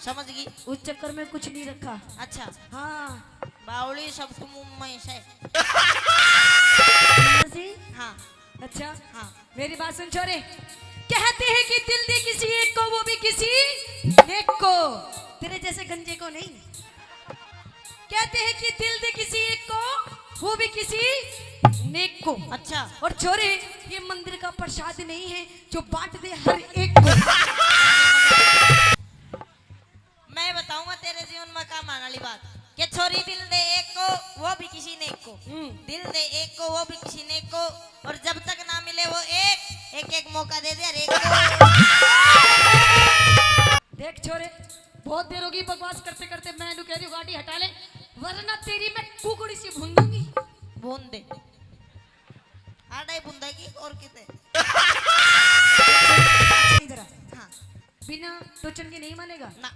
समझ गई। उस चक्कर में कुछ नहीं रखा। अच्छा हाँ बावली सबको मुंह में से। हाँ अच्छा हाँ मेरी बात सुन छोरे। कहते हैं कि दिल दे किसी एक को वो भी किसी नेक को, तेरे जैसे गंजे को नहीं। कहते हैं कि दिल दे किसी एक को वो भी किसी नेक को। अच्छा और छोरे ये मंदिर का प्रसाद नहीं है जो बांट दे हर एक को। मैं बताऊंगा तेरे जीवन में काम आने वाली बात कि छोरी दिल दे एक को वो भी किसी नेक को, दिल दे एक को वो भी किसी नेक को, और जब तक ना मिले वो एक एक मौका दे दे हर एक को। देख छोरे बहुत देर होगी बकवास करते करते, मैं कह रही हूँ गाड़ी हटा ले वरना तेरी मैं कुकड़ी सी भून दूंगी। बूंद दे आड़े बूंदेगी और किते। इधर हाँ बिना टोचन के नहीं मानेगा ना।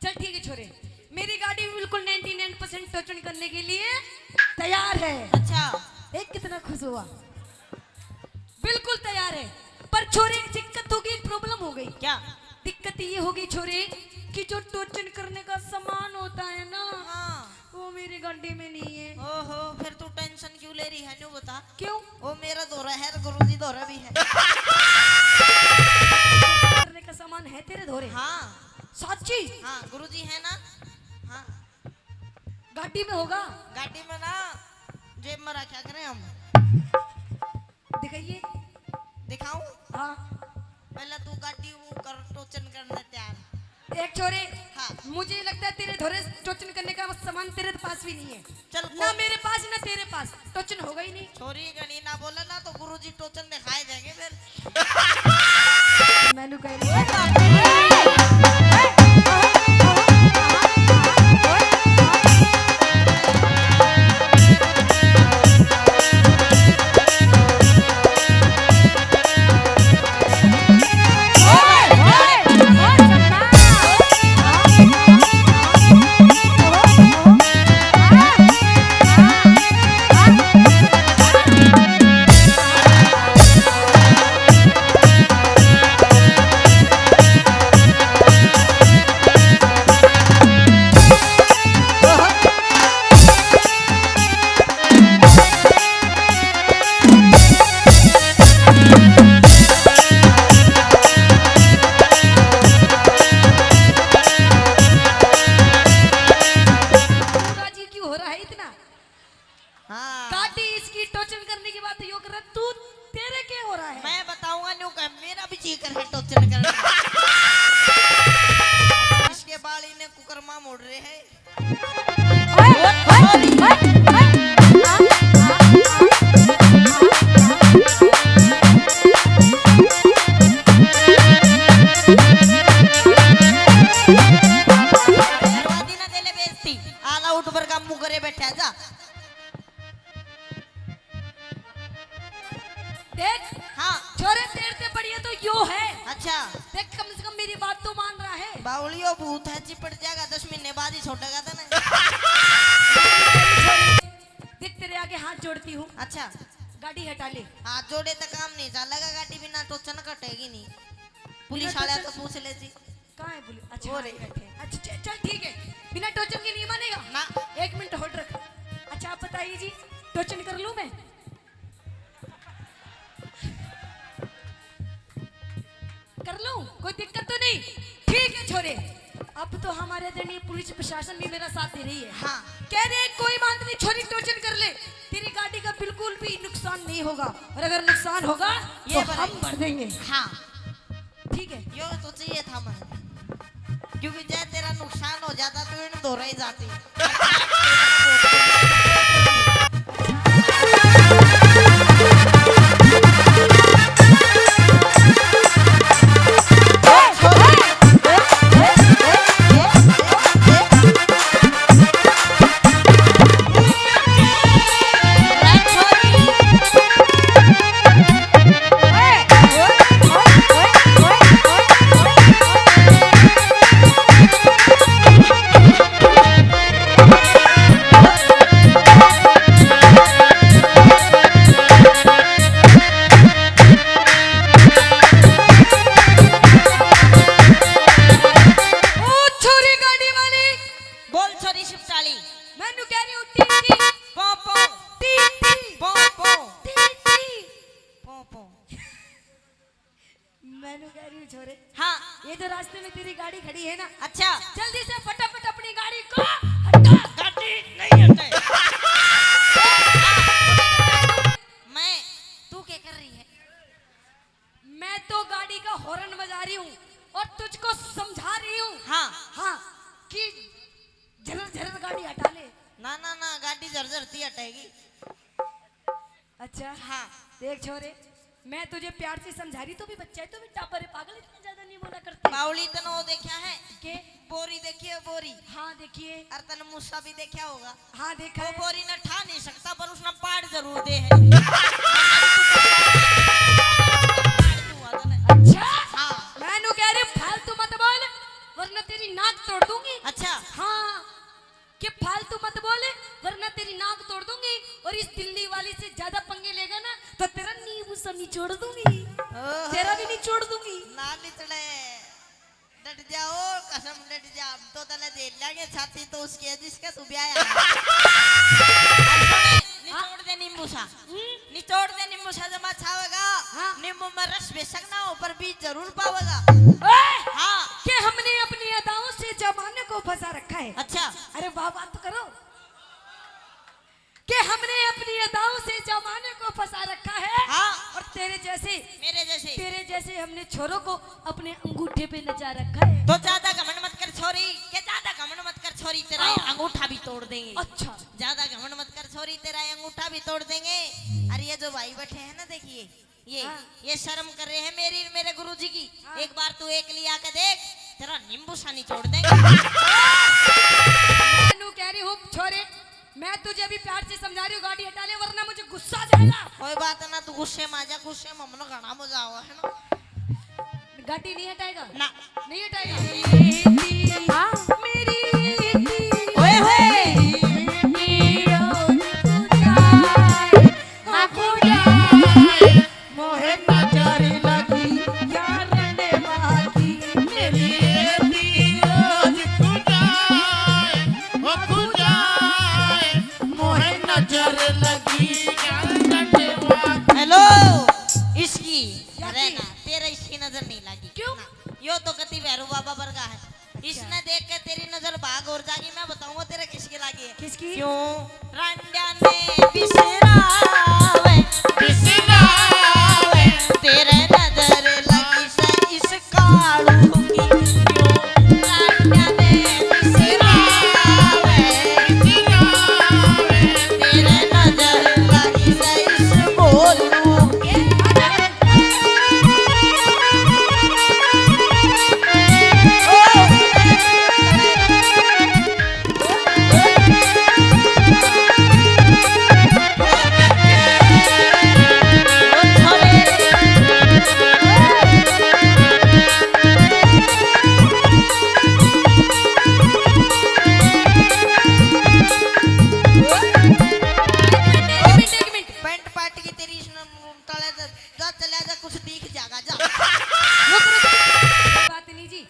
चल ठीक है छोरे, मेरी गाड़ी बिल्कुल 99% टोचन करने के लिए तैयार है। अच्छा एक कितना खुश हुआ, बिल्कुल तैयार है। पर छोरे एक दिक्कत होगी, एक प्रॉब्लम हो गई। क्या दिक्कत ये होगी छोरे कि जो टोचन करने का सामान होता है ना, हाँ वो मेरी गाड़ी में नहीं है। ओहो फिर तू टेंशन क्यों ले रही है न्यू बता। क्यों? वो मेरा दौरा है गुरुजी दौरा भी है। करने का सामान है तेरे धोरे? हाँ साची? हाँ गुरुजी है ना। हाँ गाड़ी में होगा। गाड़ी में ना जेब में रखा करें हम। दिखाइए। दिखाऊं? हाँ पहले तू गाड़ी वो कर टोचन करने तैयार। एक छोरे हाँ मुझे लगता है तेरे धोरे टोचन करने का सामान तेरे पास भी नहीं है। चल ना मेरे पास ना तेरे पास, टोचन होगा ही नहीं। छोरी गणी ना बोले ना तो गुरुजी टोचन दिखाए देंगे फिर। मैंने कह मोड़ रहे हैं। आला उठ पर काम मुंह करे बैठा जा। देख हाँ छोरे तेरे से बढ़िया तो यो है। अच्छा देख कम से कम मेरी बात तो मान रहा है। बावलियो भूत है चिपट जाएगा 10 महीने बाद ही छोड़ेगा था ना। देख तेरे आगे हाथ जोड़ती हूँ। अच्छा गाड़ी हटा ले। हाथ जोड़े तो काम नहीं चलेगा, गाड़ी बिना टोचन कटेगी नहीं। पुलिस वाला तो पूछ ले जी कहाँ है पुलिस? अच्छा वो रे। अच्छा चल ठीक है, बिना टोचन के नहीं मानेगा ना। 1 मिनट होल्ड रख। अच्छा आप बताइए जी टोचन कर लूं मैं? कर लूं कोई दिक्कत तो नहीं? ठीक है छोरे, अब तो हमारे आदरणीय पुलिस प्रशासन भी मेरा साथ दे रही है। हाँ कह रहे हैं कोई बात नहीं छोरी टोचन कर ले, तेरी गाड़ी का बिल्कुल भी नुकसान नहीं होगा, और अगर नुकसान होगा ये तो हम भर देंगे। हाँ ठीक है यो तो चाहिए था मैं, क्योंकि जब तेरा नुकसान हो जाता तो इन दो रही जाती। कि झरर झरर गाड़ी हटा ले। ना ना ना गाड़ी जर्जरती हटेगी। अच्छा हाँ देख छोरे, मैं तुझे प्यार से समझा रही तो भी बच्चा है, तो भी टापर है, पागल इतना ज्यादा नहीं बोला करते। बावली तन वो देखा है के बोरी देखी है बोरी। हाँ देखिए। और तन मूसा भी देखा होगा। हाँ देखा वो है। बोरी न ठा नहीं सकता पर उसने पाड़ जरूर दे है। अच्छा हाँ मैं नु कह रही हूँ, फालतू मत बोल वरना तेरी नाक तोड़ दूंगी। अच्छा हाँ कि फालतू मत बोले वरना तेरी नाक तोड़ दूंगी, और इस दिल्ली वाली से ज्यादा पंगे लेगा ना तो तेरा नींबू सब निचोड़ दूंगी, तेरा भी निचोड़ दूंगी। ना निचड़े डट जाओ कसम डट जा तो तले दे लेंगे छाती तो उसकी है जिसका तू ब्याह है। निचोड़ दे नींबू सा, निचोड़ दे नींबू सा जमा छावेगा। हाँ। नींबू में रस बेशक ना हो पर बीज जरूर पावेगा। हाँ कि हमने अपनी अदाओं से जमाने को फंसा रखा है। अच्छा अरे वाह बात तो करो कि हमने अपनी अदाओं से जमाने को फंसा रखा है। हाँ और तेरे जैसे हमने छोरों को अपने अंगूठे पे नचा रखा है। तो ज्यादा घमंड मत कर छोरी, के ज्यादा घमंड मत कर छोरी, तेरा ये अंगूठा भी तोड़ देंगे। अच्छा ज्यादा घमंड मत कर छोरी, तेरा ये अंगूठा भी तोड़ देंगे। अरे ये जो भाई बैठे हैं ना देखिए हाँ। ये शर्म कर रहे हैं मेरी मेरे गुरुजी की। हाँ। एक बार तू एक लिया के देख, तेरा नींबू सानी छोड़ देंगे। मैं कह रही हूँ छोरे, मैं तुझे अभी प्यार से समझा रही हूँ, गाड़ी हटा ले वरना मुझे गुस्सा आ जाएगा। कोई बात ना, तू गुस्से में आ जा, गुस्से में हमने घना मजा आवा है ना। गाड़ी नहीं हटाएगा ना नहीं हटाएगा। हाँ मेरी ओए होए मोहे नजर लगी यार ने बाकी मेरी मोहे नजर लगी हेलो इसकी रहना तेरा इसकी नजर नहीं लगी। क्यों? ना, यो तो कति भैरू बाबा वर्गा है। इसने देख के तेरी नजर भाग और जागी। मैं बताऊंगा तेरा किसकी लगी है। किसकी? क्यों रंडा ने बिसरावे तेरे नजर लगी से इस कालू की। क्यों रंडा ने बिसरावे तेरे नजर लगी से इस गोलू के। एक मिनट पैंट पार्ट की तेरी तले जा चला जा कुछ दिख जाएगा जा। कोई बात नहीं जी।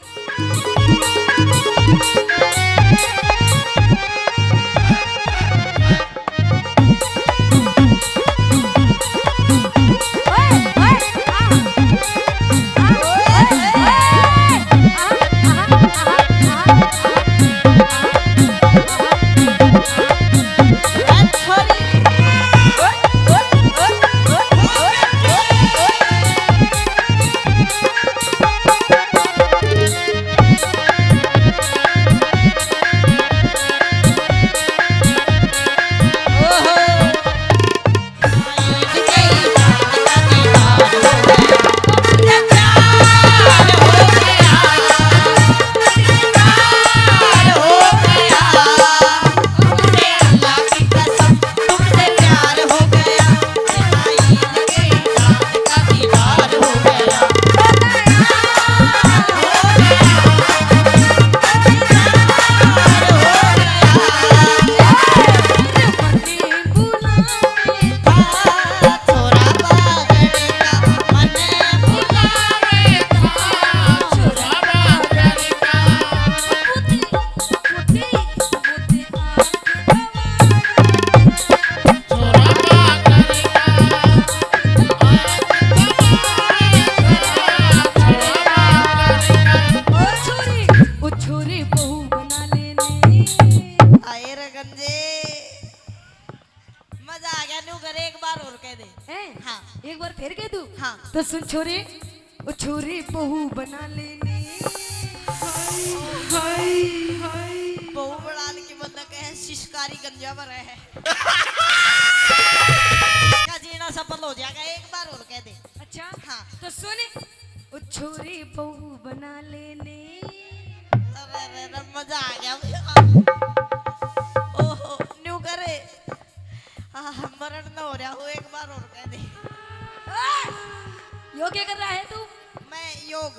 मजा आ गया। न्यू करे एक बार और कह दे। हैं? हाँ एक बार फिर कह दूं? हाँ तो सुन छोरे, ओ छोरे बहू बना लेने। हाय हाय जबर है का जीना सफल हो जाएगा एक बार और कह दे। अच्छा हाँ। तो सुन, ओ छोरी बहू बना लेने। अरे अरे अरे, मजा आ गया ओहो न्यू करे मरण न हो रहा हूँ एक बार और कह दे। यो क्या कर रहा है तू? मैं योग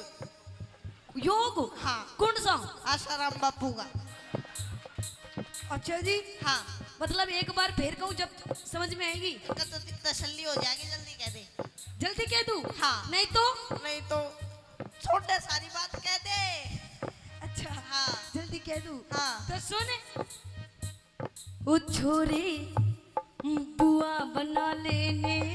योग? हाँ। कौन सा? आसाराम बापू का। अच्छा जी, हाँ मतलब एक बार फिर कहूँ जब समझ में आएगी। तो तसल्ली हो जाएगी जल्दी कह दे। जल्दी कह दूं? हाँ। नहीं तो? नहीं तो छोटे सारी बात कह दे। अच्छा हाँ। जल्दी कह दूं? हाँ। तो सुन, ओ छोरे बुआ बना लेने।